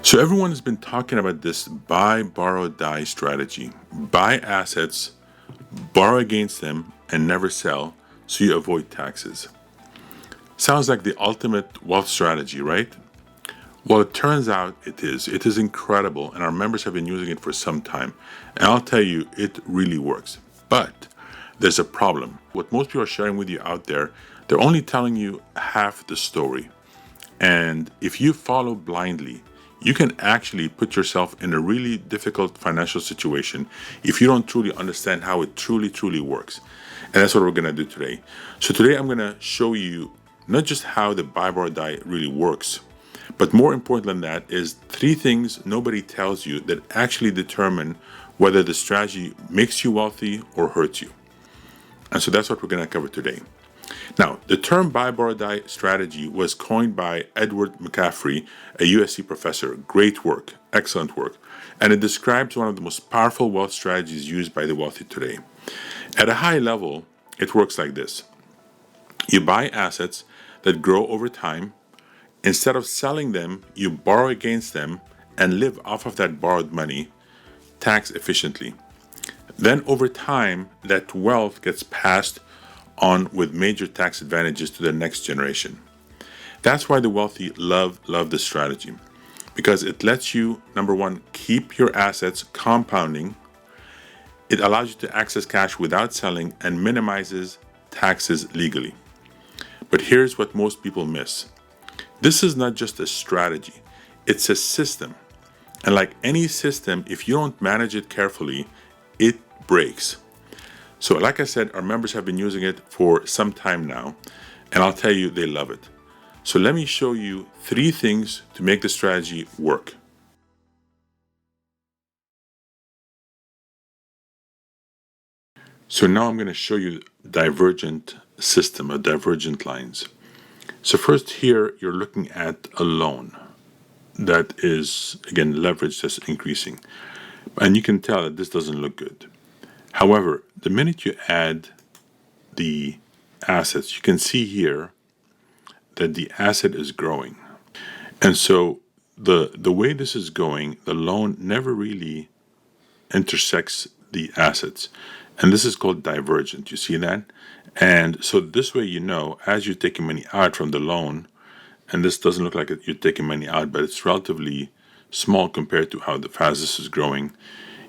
So everyone has been talking about this buy, borrow, die strategy. Buy assets, borrow against them, and never sell so you avoid taxes. Sounds like the ultimate wealth strategy, right? Well, it turns out it is. It is incredible, and our members have been using it for some time. And I'll tell you, it really works. But there's a problem. What most people are sharing with you out there, they're only telling you half the story. And if you follow blindly, you can actually put yourself in a really difficult financial situation if you don't truly understand how it truly works. And that's what we're going to do today. So today I'm going to show you not just how the buy bar die really works, but more important than that is 3 things nobody tells you that actually determine whether the strategy makes you wealthy or hurts you. And so that's what we're going to cover today. Now, the term buy, borrow, die strategy was coined by Edward McCaffrey, a USC professor. Great work, excellent work. And it describes one of the most powerful wealth strategies used by the wealthy today. At a high level, it works like this. You buy assets that grow over time. Instead of selling them, you borrow against them and live off of that borrowed money tax efficiently. Then over time, that wealth gets passed on with major tax advantages to the next generation. That's why the wealthy love this strategy, because it lets you, number one, keep your assets compounding. It allows you to access cash without selling and minimizes taxes legally. But here's what most people miss. This is not just a strategy, it's a system. And like any system, if you don't manage it carefully, it breaks. So like I said, our members have been using it for some time now, and I'll tell you, they love it. So let me show you 3 things to make the strategy work. So now I'm going to show you Divergent system, or Divergent lines. So first here, you're looking at a loan that is, again, leverage that's increasing. And you can tell that this doesn't look good. However, the minute you add the assets, you can see here that the asset is growing. And so the way this is going, the loan never really intersects the assets. And this is called divergent. You see that? And so this way, as you're taking money out from the loan, and this doesn't look like you're taking money out, but it's relatively small compared to how fast this is growing.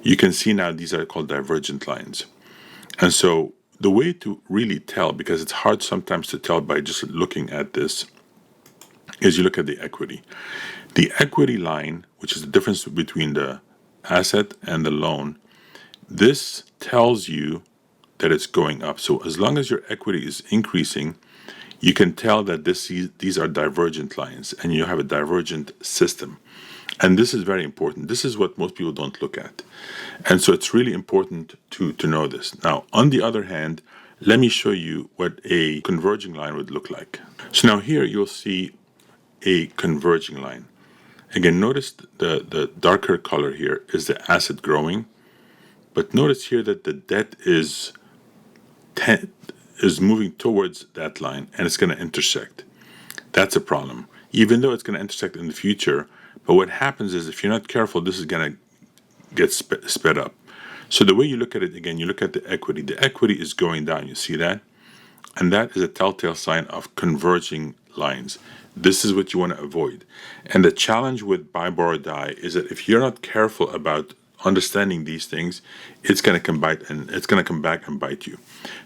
You can see now these are called divergent lines. And so the way to really tell, because it's hard sometimes to tell by just looking at this, is you look at the equity. The equity line, which is the difference between the asset and the loan, this tells you that it's going up. So as long as your equity is increasing, you can tell that these are divergent lines and you have a divergent system. And this is very important. This is what most people don't look at. And so it's really important to know this. Now, on the other hand, let me show you what a converging line would look like. So now here you'll see a converging line. Again, notice the darker color here is the asset growing. But notice here that the debt is moving towards that line and it's going to intersect. That's a problem. Even though it's going to intersect in the future, but what happens is if you're not careful, this is going to get sped up. So the way you look at it, again, you look at the equity. The equity is going down. You see that? And that is a telltale sign of converging lines. This is what you want to avoid. And the challenge with buy, borrow, die is that if you're not careful about understanding these things, it's going to come back and bite you.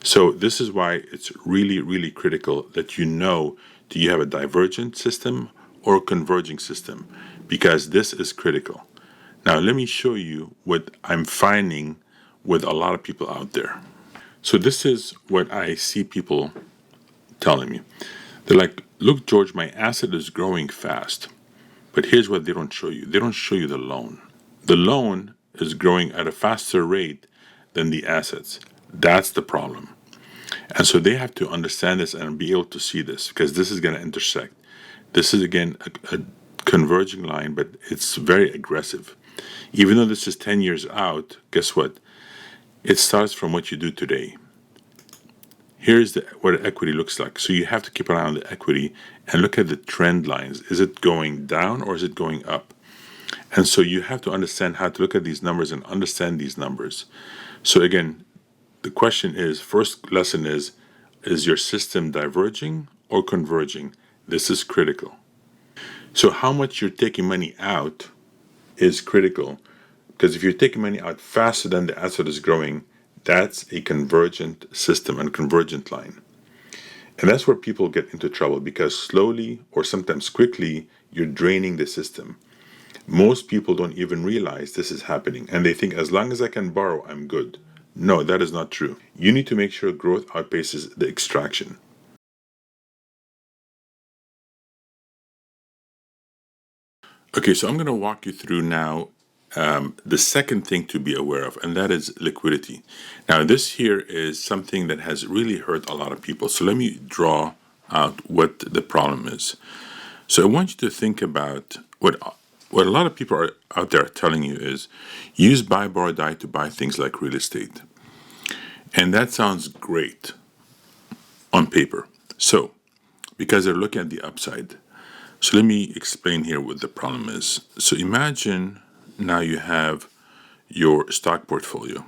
So this is why it's really critical that do you have a divergent system or a converging system, because this is critical. Now let me show you what I'm finding with a lot of people out there. So this is what I see people telling me. They're like, look, George, my asset is growing fast. But here's what they don't show you. They don't show you the loan. The loan is growing at a faster rate than the assets. That's the problem. And so they have to understand this and be able to see this, because this is going to intersect. This is, again, a converging line, but it's very aggressive. Even though this is 10 years out, guess what? It starts from what you do today. Here's what equity looks like. So you have to keep an eye on the equity and look at the trend lines. Is it going down or is it going up? And so you have to understand how to look at these numbers and understand these numbers. So again, the question is, first lesson is your system diverging or converging? This is critical. So how much you're taking money out is critical, because if you're taking money out faster than the asset is growing, that's a convergent system and convergent line. And that's where people get into trouble, because slowly or sometimes quickly, you're draining the system. Most people don't even realize this is happening, and they think as long as I can borrow, I'm good. No, that is not true. You need to make sure growth outpaces the extraction. Okay, so I'm going to walk you through now the second thing to be aware of, and that is liquidity. Now, this here is something that has really hurt a lot of people. So let me draw out what the problem is. So I want you to think about what a lot of people are out there telling you is use buy, borrow, die to buy things like real estate. And that sounds great on paper. So, because they're looking at the upside. So let me explain here what the problem is. So imagine now you have your stock portfolio.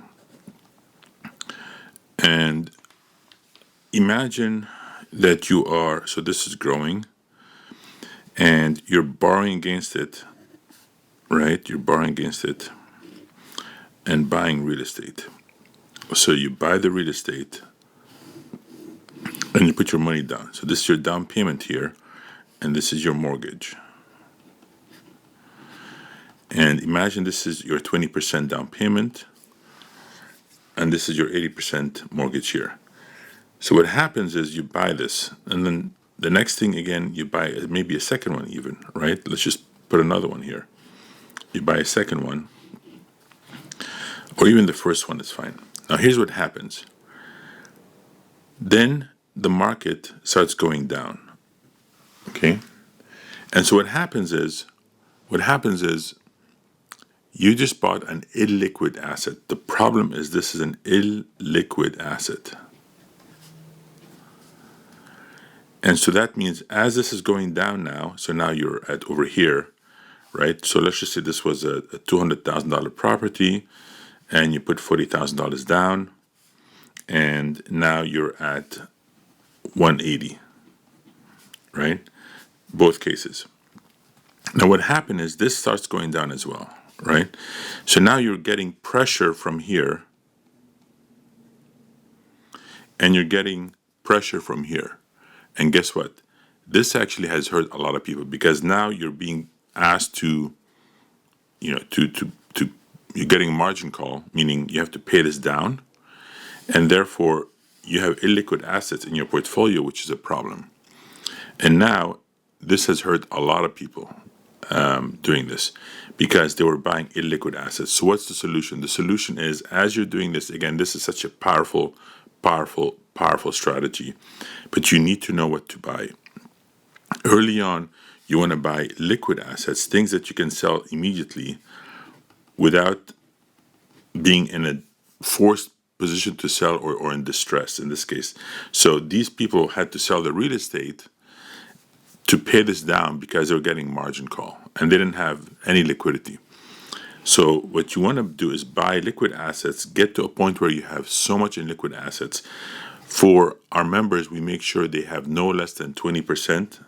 And imagine that you are, so this is growing, and you're borrowing against it, right? You're borrowing against it and buying real estate. So you buy the real estate and you put your money down. So this is your down payment here, and this is your mortgage. And imagine this is your 20% down payment, and this is your 80% mortgage here. So what happens is you buy this, and then the next thing again, you buy maybe a second one even, right? Let's just put another one here. You buy a second one, or even the first one is fine. Now here's what happens. Then the market starts going down, okay? And so what happens is you just bought an illiquid asset. The problem is this is an illiquid asset. And so that means as this is going down now, so now you're at over here, right? So let's just say this was a $200,000 property and you put $40,000 down, and now you're at 180, right? Both cases. Now what happened is this starts going down as well, right? So now you're getting pressure from here, and you're getting pressure from here. And guess what? This actually has hurt a lot of people, because now you're being asked to, you're getting a margin call, meaning you have to pay this down, and therefore you have illiquid assets in your portfolio, which is a problem. And now this has hurt a lot of people doing this, because they were buying illiquid assets. So what's the solution? The solution is, as you're doing this, again, this is such a powerful strategy, but you need to know what to buy. Early on, you want to buy liquid assets, things that you can sell immediately without being in a forced position to sell, or in distress in this case. So these people had to sell the real estate to pay this down because they were getting margin call and they didn't have any liquidity. So what you want to do is buy liquid assets, get to a point where you have so much in liquid assets. For our members, we make sure they have no less than 20%,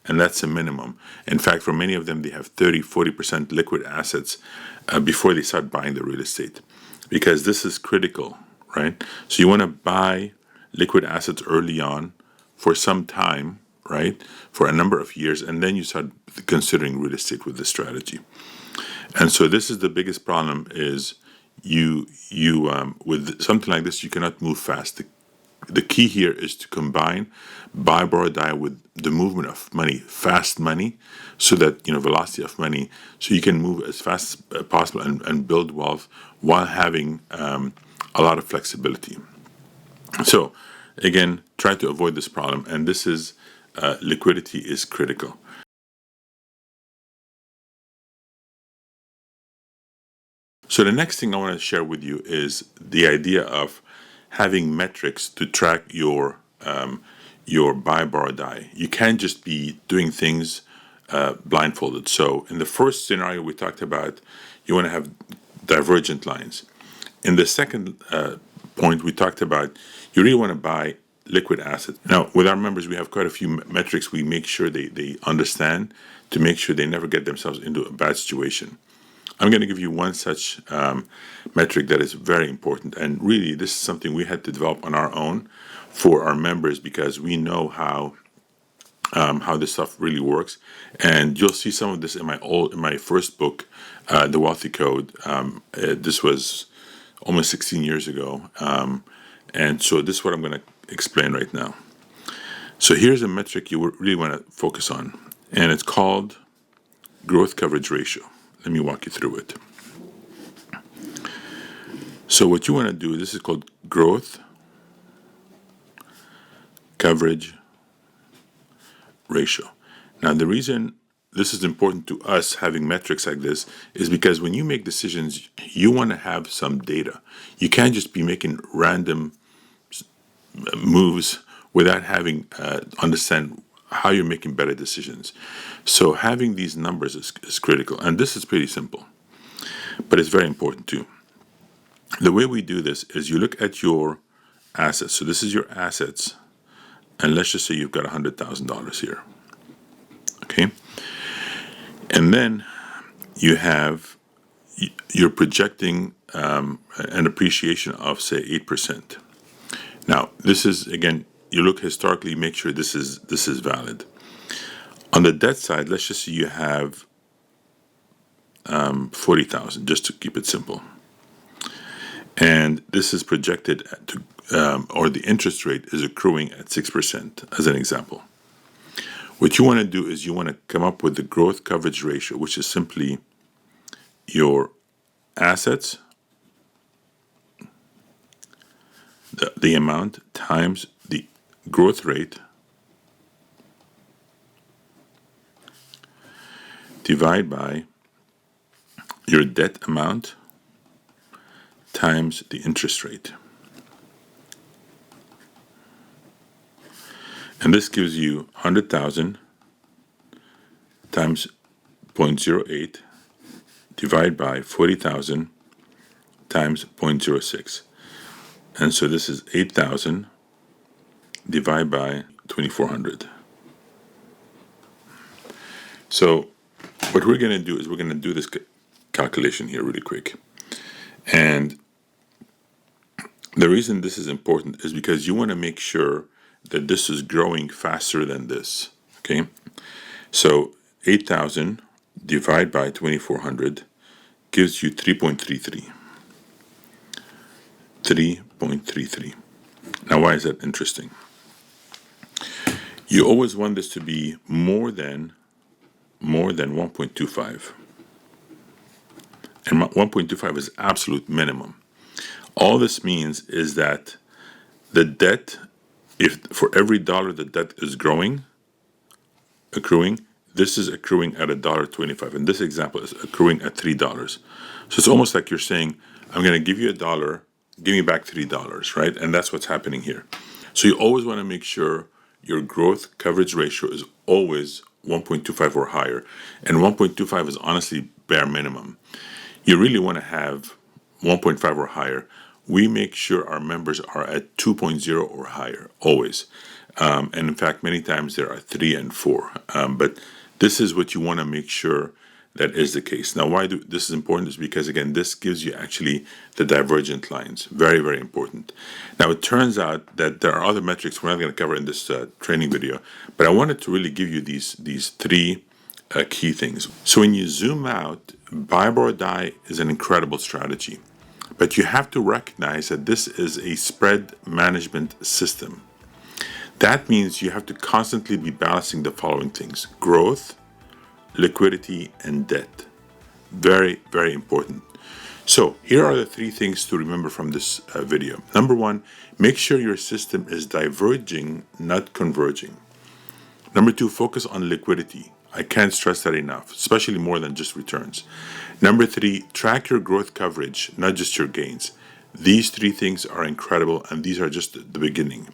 and that's a minimum. In fact, for many of them, they have 30-40% liquid assets before they start buying the real estate, because this is critical, right? So you want to buy liquid assets early on for some time, right, for a number of years, and then you start considering real estate with this strategy. And so this is the biggest problem: is you with something like this, you cannot move fast. The key here is to combine buy, borrow, die with the movement of money, fast money, so that, velocity of money, so you can move as fast as possible and build wealth while having a lot of flexibility. So again, try to avoid this problem, and this is liquidity is critical. So the next thing I want to share with you is the idea of having metrics to track your buy, borrow, die. You can't just be doing things blindfolded. So in the first scenario we talked about, you want to have divergent lines. In the second point we talked about, you really want to buy liquid assets. Now with our members we have quite a few metrics we make sure they understand to make sure they never get themselves into a bad situation. I'm going to give you one such metric that is very important, and really this is something we had to develop on our own for our members because we know how this stuff really works. And you'll see some of this in my first book, The Wealthy Code. This was almost 16 years ago, and so this is what I'm going to explain right now. So here's a metric you really want to focus on, and it's called growth coverage ratio. Let me walk you through it. So what you want to do, this is called growth coverage ratio. Now the reason this is important to us having metrics like this is because when you make decisions, you want to have some data. You can't just be making random moves without having understand how you're making better decisions. So having these numbers is critical, and this is pretty simple, but it's very important too. The way we do this is you look at your assets. So this is your assets, and let's just say you've got $100,000 here, okay? And then you're projecting an appreciation of say 8%. Now this is, again, you look historically, make sure this is valid. On the debt side, let's just say you have 40,000, just to keep it simple. And this is projected or the interest rate is accruing at 6%, as an example. What you want to do is you want to come up with the growth coverage ratio, which is simply your assets, the amount times the growth rate divide by your debt amount times the interest rate. And this gives you 100,000 times 0.08 divided by 40,000 times 0.06. And so this is 8,000 divided by 2,400. So what we're going to do is we're going to do this calculation here really quick. And the reason this is important is because you want to make sure that this is growing faster than this, okay? So 8,000 divided by 2,400 gives you 3.33. 3.33. Now, why is that interesting? You always want this to be more than 1.25. And 1.25 is absolute minimum. All this means is that the debt, if for every dollar the debt is accruing, this is accruing at $1.25. In this example, is accruing at $3. So it's almost like you're saying, I'm going to give you $1, give me back $3, right? And that's what's happening here. So you always want to make sure your growth coverage ratio is always 1.25 or higher. And 1.25 is honestly bare minimum. You really want to have 1.5 or higher. We make sure our members are at 2.0 or higher, always. And in fact, many times there are 3 and 4. But this is what you want to make sure that is the case. Now, why this is important is because, again, this gives you actually the divergent lines. Very, very important. Now, it turns out that there are other metrics we're not going to cover in this training video, but I wanted to really give you these 3 key things. So when you zoom out, buy, borrow, die is an incredible strategy. But you have to recognize that this is a spread management system. That means you have to constantly be balancing the following things: growth, liquidity, and debt. Very, very important. So here are the 3 things to remember from this video. Number 1, make sure your system is diverging, not converging. Number 2, focus on liquidity. I can't stress that enough, especially more than just returns. Number 3, track your growth coverage, not just your gains. These three things are incredible, and these are just the beginning.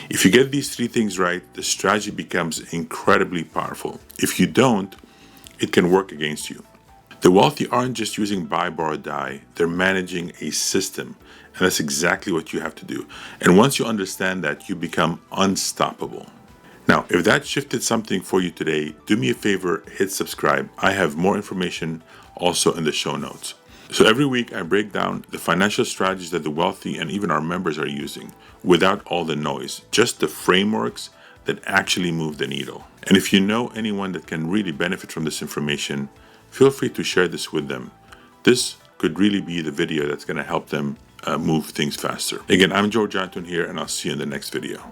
If you get these three things right, the strategy becomes incredibly powerful. If you don't, it can work against you. The wealthy aren't just using buy, borrow, die, they're managing a system. And that's exactly what you have to do. And once you understand that, you become unstoppable. Now, if that shifted something for you today, do me a favor, hit subscribe. I have more information also in the show notes. So every week I break down the financial strategies that the wealthy and even our members are using without all the noise, just the frameworks that actually move the needle. And if you know anyone that can really benefit from this information, feel free to share this with them. This could really be the video that's going to help them move things faster. Again, I'm George Antone here, and I'll see you in the next video.